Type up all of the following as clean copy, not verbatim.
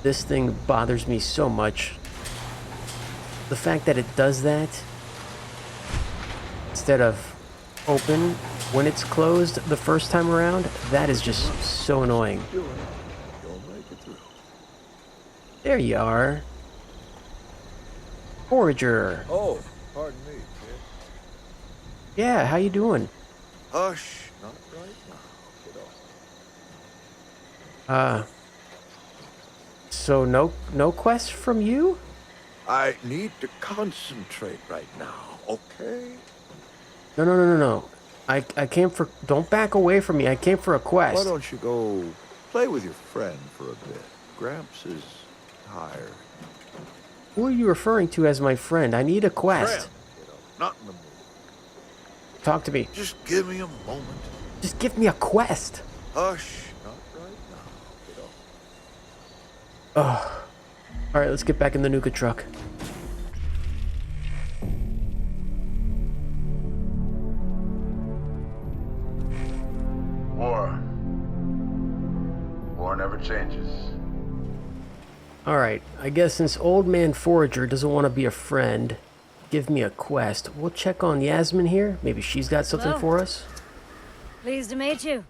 this thing bothers me so much. The fact that it does that instead of open when it's closed the first time around, that is just so annoying. There you are. Forager. Oh, pardon me, kid. Yeah, how you doing? Hush, not right now, kiddo. So no quest from you? I need to concentrate right now, okay? No. I came for, don't back away from me. I came for a Why quest. don't you go play with your friend for a bit? Gramps is tired. Who are you referring to as my friend? I need a quest. Friend, kiddo, not in the mood. Talk to me. Just give me a moment. Just give me a quest. Hush, not right now, kiddo. Ugh. Alright, let's get back in the Nuka truck. War never changes. Alright, I guess since Old Man Forager doesn't want to be a friend, give me a quest. We'll check on Yasmin here. Maybe she's got something Hello. for us. Pleased to meet you.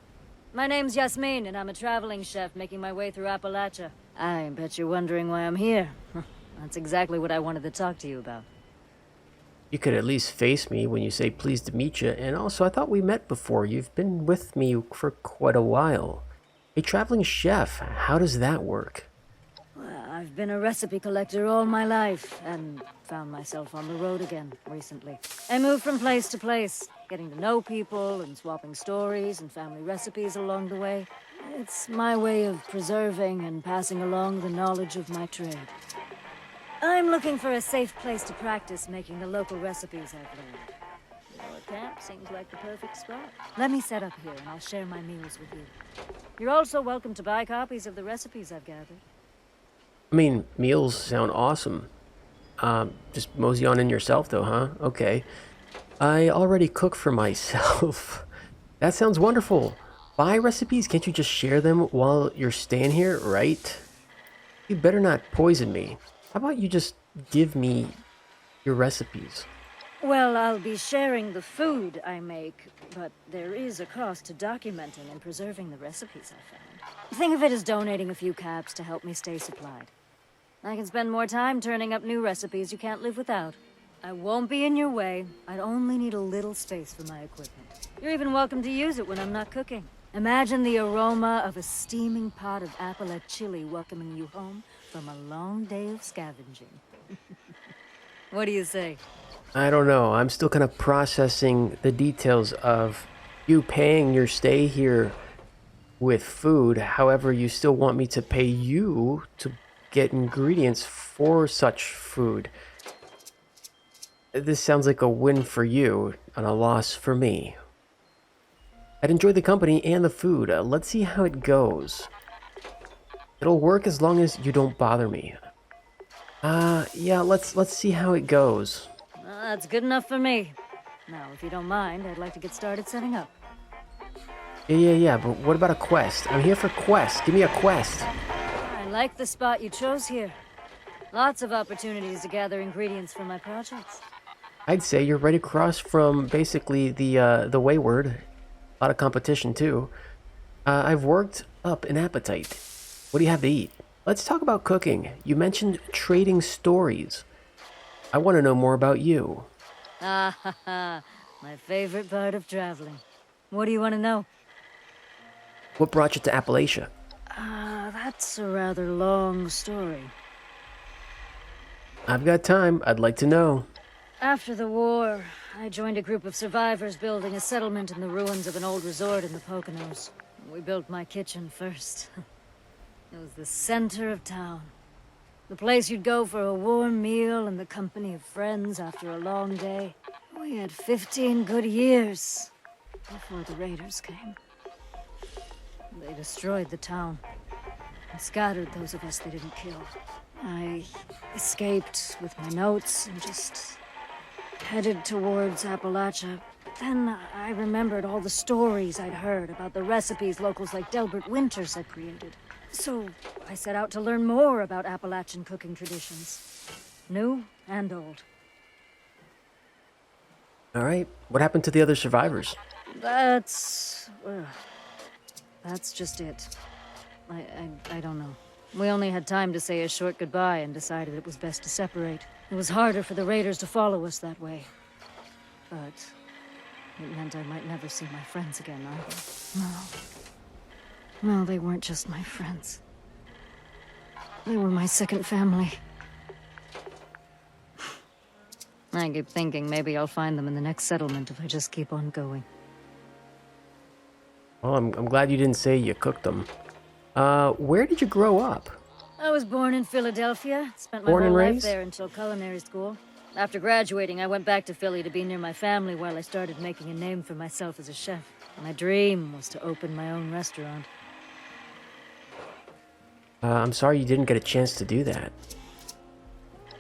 My name's Yasmin, and I'm a traveling chef making my way through Appalachia. I bet you're wondering why I'm here. That's exactly what I wanted to talk to you about. You could at least face me when you say pleased to meet you. And also, I thought we met before. You've been with me for quite a while. A traveling chef, how does that work? Well, I've been a recipe collector all my life, and found myself on the road again recently. I moved from place to place, getting to know people and swapping stories and family recipes along the way. It's my way of preserving and passing along the knowledge of my trade. I'm looking for a safe place to practice making the local recipes I've learned. Your camp seems like the perfect spot. Let me set up here and I'll share my meals with you. You're also welcome to buy copies of the recipes I've gathered. I mean, meals sound awesome. Just mosey on in yourself though, huh? Okay. I already cook for myself. That sounds wonderful. Buy recipes? Can't you just share them while you're staying here, right? You better not poison me. How about you just give me your recipes? Well, I'll be sharing the food I make, but there is a cost to documenting and preserving the recipes I found. Think of it as donating a few caps to help me stay supplied. I can spend more time turning up new recipes you can't live without. I won't be in your way. I'd only need a little space for my equipment. You're even welcome to use it when I'm not cooking. Imagine the aroma of a steaming pot of Appalachia chili welcoming you home from a long day of scavenging. What do you say? I don't know. I'm still kind of processing the details of you paying your stay here with food. However, you still want me to pay you to get ingredients for such food. This sounds like a win for you and a loss for me. I'd enjoy the company and the food. Let's see how it goes. It'll work as long as you don't bother me. Yeah, let's see how it goes. That's good enough for me. Now, if you don't mind, I'd like to get started setting up. Yeah, but what about a quest? I'm here for quests. Give me a quest. I like the spot you chose here. Lots of opportunities to gather ingredients for my projects. I'd say you're right across from basically the Wayward. A lot of competition too. I've worked up an appetite. What do you have to eat? Let's talk about cooking. You mentioned trading stories. I want to know more about you. Ah, ha, ha. My favorite part of traveling. What do you want to know? What brought you to Appalachia? That's a rather long story. I've got time. I'd like to know. After the war, I joined a group of survivors building a settlement in the ruins of an old resort in the Poconos. We built my kitchen first. It was the center of town. The place you'd go for a warm meal in the company of friends after a long day. We had 15 good years before the raiders came. They destroyed the town and scattered those of us they didn't kill. I escaped with my notes and just headed towards Appalachia. Then I remembered all the stories I'd heard about the recipes locals like Delbert Winters had created. So I set out to learn more about Appalachian cooking traditions. New and old. All right. What happened to the other survivors? Well, that's just it. I don't know. We only had time to say a short goodbye and decided it was best to separate. It was harder for the raiders to follow us that way. But it meant I might never see my friends again either. No, they weren't just my friends. They were my second family. I keep thinking maybe I'll find them in the next settlement if I just keep on going. Well, I'm glad you didn't say you cooked them. Where did you grow up? I was born in Philadelphia. Spent my Born whole and life raised? there until culinary school. After graduating, I went back to Philly to be near my family while I started making a name for myself as a chef. My dream was to open my own restaurant. I'm sorry you didn't get a chance to do that.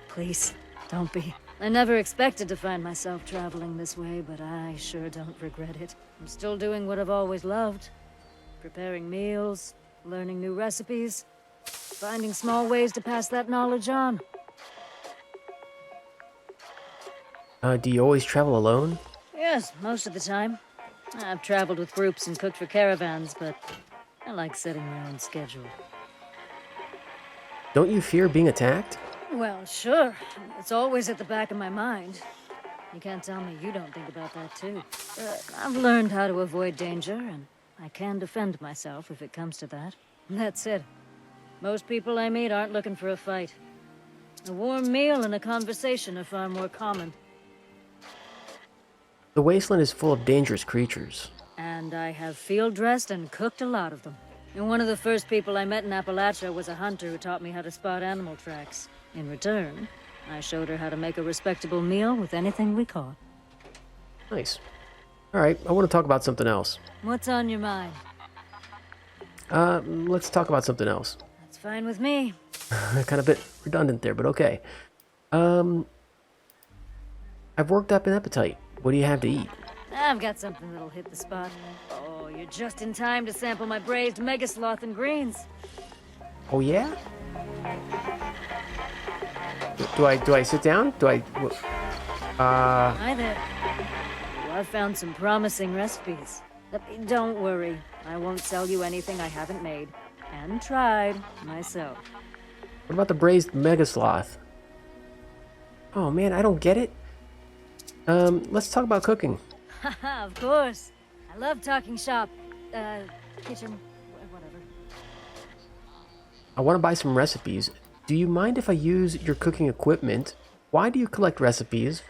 Please, don't be. I never expected to find myself traveling this way, but I sure don't regret it. I'm still doing what I've always loved. Preparing meals, learning new recipes, finding small ways to pass that knowledge on. Do you always travel alone? Yes, most of the time. I've traveled with groups and cooked for caravans, but I like setting my own schedule. Don't you fear being attacked? Well, sure. It's always at the back of my mind. You can't tell me you don't think about that, too. I've learned how to avoid danger, and I can defend myself if it comes to that. That's it. Most people I meet aren't looking for a fight. A warm meal and a conversation are far more common. The wasteland is full of dangerous creatures. And I have field dressed and cooked a lot of them. And one of the first people I met in Appalachia was a hunter who taught me how to spot animal tracks. In return, I showed her how to make a respectable meal with anything we caught. Nice. All right, I want to talk about something else. What's on your mind? Let's talk about something else. That's fine with me. Kind of a bit redundant there, but okay. I've worked up an appetite. What do you have to eat? I've got something that'll hit the spot. Oh, you're just in time to sample my braised megasloth and greens. Oh yeah? Do I sit down? Hi there. Well, I've found some promising recipes. Don't worry, I won't sell you anything I haven't made and tried myself. What about the braised megasloth? Oh man, I don't get it. Let's talk about cooking. Haha, of course. I love talking shop. Kitchen, whatever. I want to buy some recipes. Do you mind if I use your cooking equipment? Why do you collect recipes?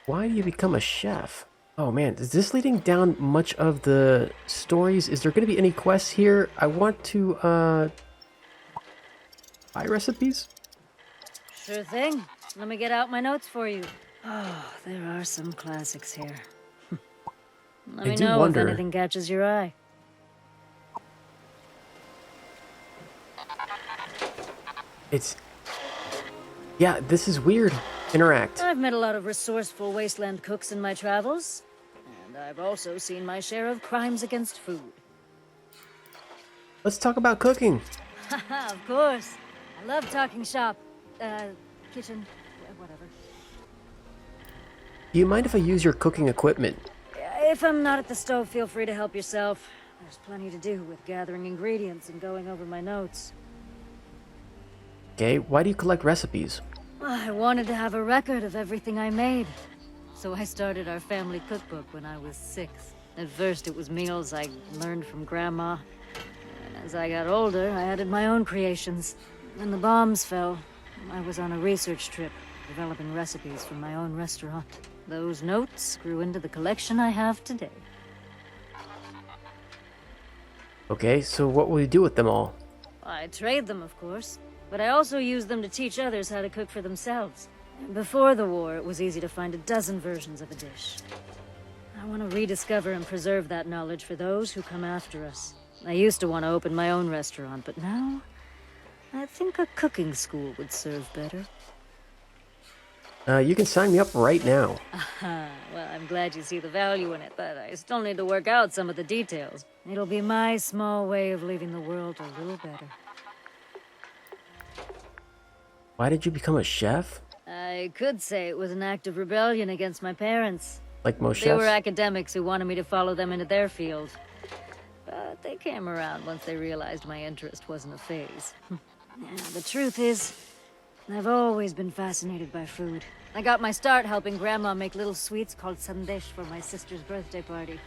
Why do you become a chef? Oh man, is this leading down much of the stories? Is there going to be any quests here? I want to, buy recipes? Sure thing. Let me get out my notes for you. Oh, there are some classics here. Let me know if anything catches your eye. Yeah, this is weird. Interact. I've met a lot of resourceful wasteland cooks in my travels, and I've also seen my share of crimes against food. Let's talk about cooking. Haha, of course. I love talking shop. Kitchen, whatever. Do you mind if I use your cooking equipment? If I'm not at the stove, feel free to help yourself. There's plenty to do with gathering ingredients and going over my notes. Okay, why do you collect recipes? I wanted to have a record of everything I made, so I started our family cookbook when I was 6. At first, it was meals I learned from Grandma. As I got older, I added my own creations. When the bombs fell, I was on a research trip, developing recipes for my own restaurant. Those notes grew into the collection I have today. Okay, so what will you do with them all? I trade them, of course, but I also use them to teach others how to cook for themselves. Before the war, it was easy to find a dozen versions of a dish. I want to rediscover and preserve that knowledge for those who come after us. I used to want to open my own restaurant, but now I think a cooking school would serve better. You can sign me up right now. Well, I'm glad you see the value in it, but I still need to work out some of the details. It'll be my small way of leaving the world a little better. Why did you become a chef? I could say it was an act of rebellion against my parents. Like most They were chefs? academics who wanted me to follow them into their field. But they came around once they realized my interest wasn't a phase. Yeah, the truth is, I've always been fascinated by food. I got my start helping Grandma make little sweets called sandesh for my sister's birthday party.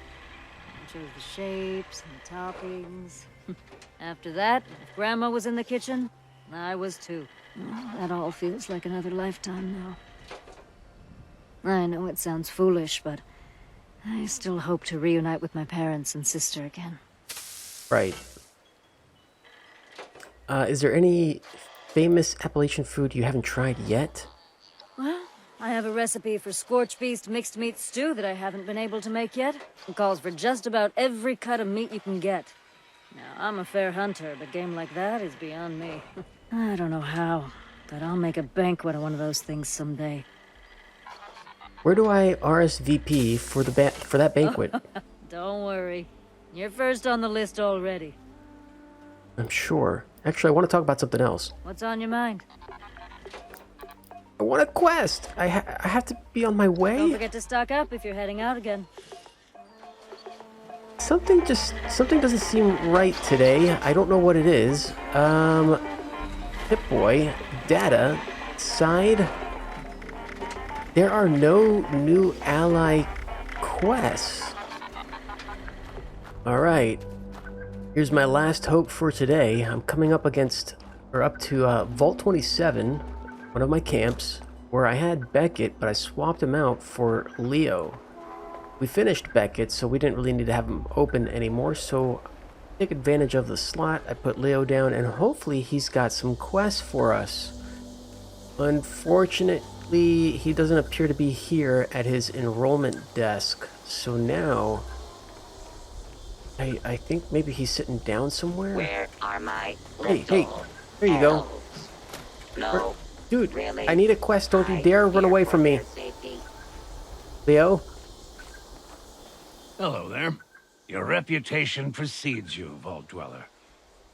I chose the shapes and the toppings. After that, if Grandma was in the kitchen, I was too. That all feels like another lifetime now. I know it sounds foolish, but I still hope to reunite with my parents and sister again. Right. Is there any famous Appalachian food you haven't tried yet? Well, I have a recipe for scorched beast mixed meat stew that I haven't been able to make yet. It calls for just about every cut of meat you can get. Now, I'm a fair hunter, but game like that is beyond me. I don't know how, but I'll make a banquet of one of those things someday. Where do I RSVP for that banquet? Don't worry. You're first on the list already. I'm sure. Actually, I want to talk about something else. What's on your mind? I want a quest. I have to be on my Don't way. forget to stock up if you're heading out again. Something doesn't seem right today. I don't know what it is. Pip-Boy, data, side. There are no new ally quests. All right. Here's my last hope for today. I'm coming up to Vault 27, one of my camps, where I had Beckett, but I swapped him out for Leo. We finished Beckett, so we didn't really need to have him open anymore, so take advantage of the slot. I put Leo down, and hopefully he's got some quests for us. Unfortunately, he doesn't appear to be here at his enrollment desk, so now I think maybe he's sitting down somewhere. Where are my Hey, little there you go. elves? No, Dude, really? I need a quest. Don't you I dare run fear away for from me. their safety. Leo? Hello there. Your reputation precedes you, Vault Dweller.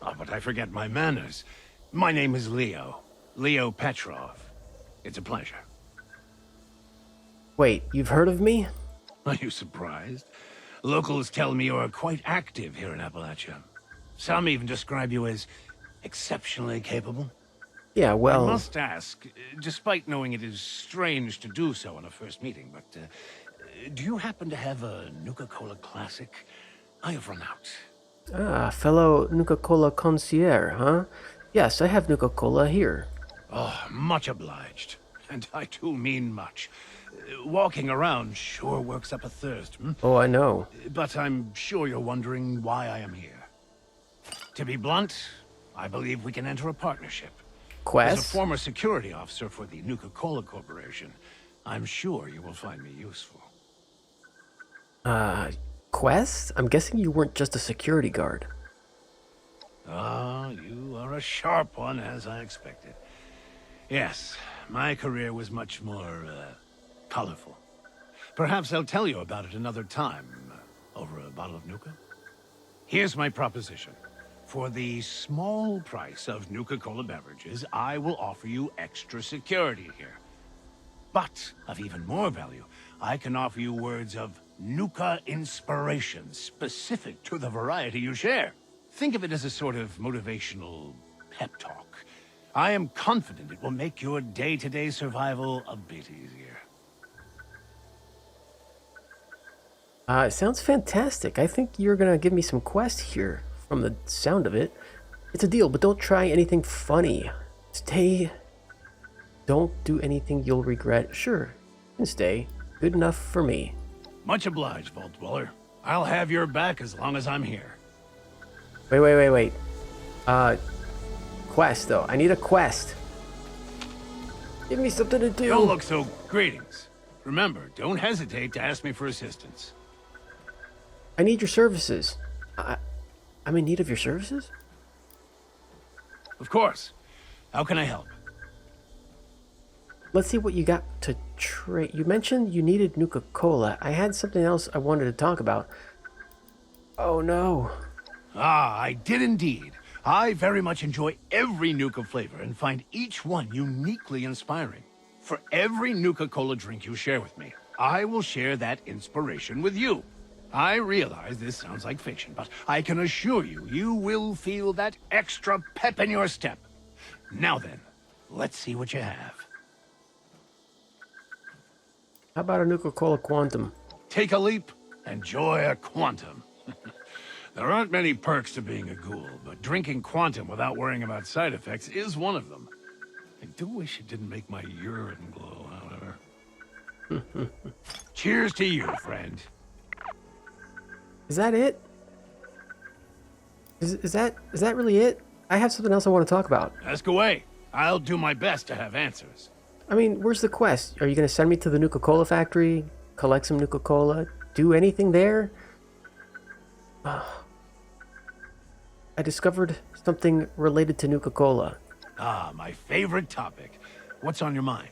Oh, but I forget my manners. My name is Leo. Leo Petrov. It's a pleasure. Wait, you've heard of me? Are you surprised? Locals tell me you're quite active here in Appalachia. Some even describe you as exceptionally capable. Yeah, well, I must ask, despite knowing it is strange to do so on a first meeting, but do you happen to have a Nuka-Cola Classic? I have run out. fellow Nuka-Cola concierge, huh? Yes, I have Nuka-Cola here. Oh, much obliged. And I do mean much. Walking around sure works up a thirst, hmm? Oh, I know. But I'm sure you're wondering why I am here. To be blunt, I believe we can enter a partnership. As a Quest? former security officer for the Nuka-Cola Corporation, I'm sure you will find me useful. Quest? I'm guessing you weren't just a security guard. Ah, you are a sharp one, as I expected. Yes, my career was much more, colorful. Perhaps I'll tell you about it another time, over a bottle of Nuka. Here's my proposition. For the small price of Nuka-Cola beverages, I will offer you extra security here. But, of even more value, I can offer you words of Nuka inspiration specific to the variety you share. Think of it as a sort of motivational pep talk. I am confident it will make your day-to-day survival a bit easier. It sounds fantastic. I think you're gonna give me some quests here, from the sound of it. It's a deal, but don't try anything funny. Don't do anything you'll regret. Sure, you can stay. Good enough for me. Much obliged, Vault Dweller. I'll have your back as long as I'm here. Wait. Quest, though. I need a quest. Give me something to do. Don't look so... Greetings. Remember, don't hesitate to ask me for assistance. I need your services. I'm in need of your services? Of course. How can I help? Let's see what you got to trade. You mentioned you needed Nuka-Cola. I had something else I wanted to talk about. Oh, no. Ah, I did indeed. I very much enjoy every Nuka flavor and find each one uniquely inspiring. For every Nuka-Cola drink you share with me, I will share that inspiration with you. I realize this sounds like fiction, but I can assure you, you will feel that extra pep in your step. Now then, let's see what you have. How about a Nuka-Cola Quantum? Take a leap, enjoy a quantum. There aren't many perks to being a ghoul, but drinking quantum without worrying about side effects is one of them. I do wish it didn't make my urine glow, however. Cheers to you, friend. Is that it? Is that really it? I have something else I want to talk about. Ask away. I'll do my best to have answers. I mean, where's the quest? Are you going to send me to the Nuka-Cola factory? Collect some Nuka-Cola? Do anything there? I discovered something related to Nuka-Cola. Ah, my favorite topic. What's on your mind?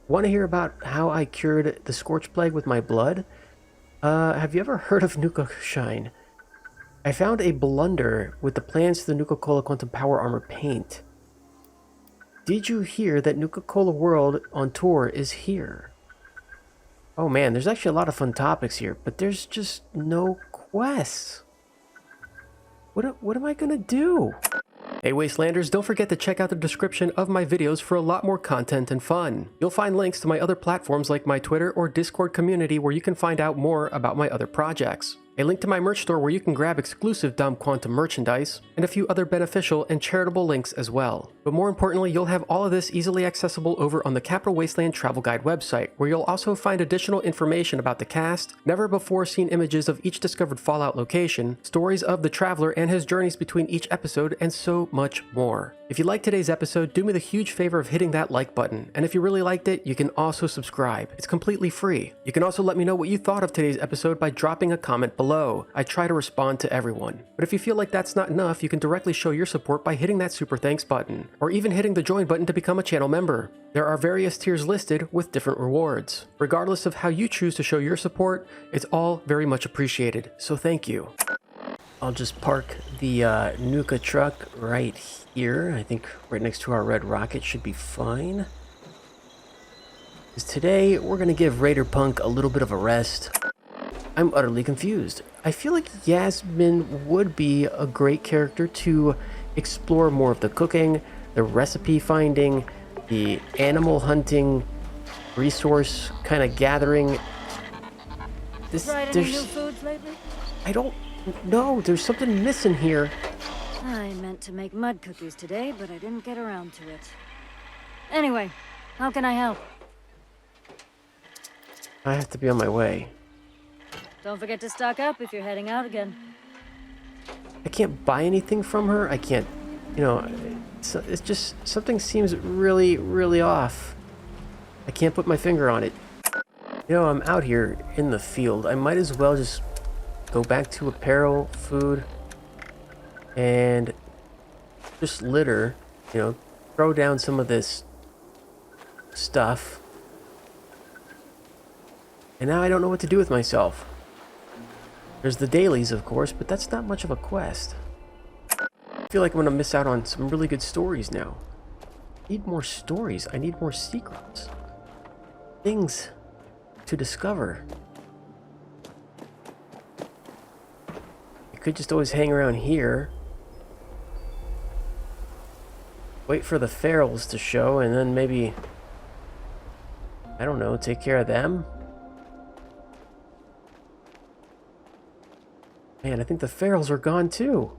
Want to hear about how I cured the Scorched Plague with my blood? Have you ever heard of Nuka Shine? I found a blunder with the plans to the Nuka-Cola Quantum Power Armor paint. Did you hear that Nuka-Cola World on tour is here? Oh man, there's actually a lot of fun topics here, but there's just no quests. What am I gonna do? Hey Wastelanders, don't forget to check out the description of my videos for a lot more content and fun. You'll find links to my other platforms like my Twitter or Discord community where you can find out more about my other projects. A link to my merch store where you can grab exclusive Dumb Quantum merchandise, and a few other beneficial and charitable links as well. But more importantly, you'll have all of this easily accessible over on the Capital Wasteland Travel Guide website, where you'll also find additional information about the cast, never before seen images of each discovered Fallout location, stories of the traveler and his journeys between each episode, and so much more. If you liked today's episode, do me the huge favor of hitting that like button, and if you really liked it, you can also subscribe. It's completely free. You can also let me know what you thought of today's episode by dropping a comment below. I try to respond to everyone. But if you feel like that's not enough, you can directly show your support by hitting that super thanks button, or even hitting the join button to become a channel member. There are various tiers listed with different rewards. Regardless of how you choose to show your support, it's all very much appreciated, so thank you. I'll just park the Nuka truck right here. I think right next to our red rocket should be fine. Because today we're going to give Raider Punk a little bit of a rest. I'm utterly confused. I feel like Yasmin would be a great character to explore more of the cooking, the recipe finding, the animal hunting, resource kind of gathering. Tried any new foods lately? I don't know. There's something missing here. I meant to make mud cookies today, but I didn't get around to it. Anyway, how can I help? I have to be on my way. Don't forget to stock up if you're heading out again. I can't buy anything from her. I can't, you know, it's just something seems really, really off. I can't put my finger on it. You know, I'm out here in the field. I might as well just go back to apparel, food, and just litter, you know, throw down some of this stuff. And now I don't know what to do with myself. There's the dailies, of course, but that's not much of a quest. I feel like I'm gonna miss out on some really good stories now. I need more stories. I need more secrets. Things to discover. I could just always hang around here. Wait for the ferals to show, and then maybe, I don't know, take care of them? Man, I think the ferals are gone too.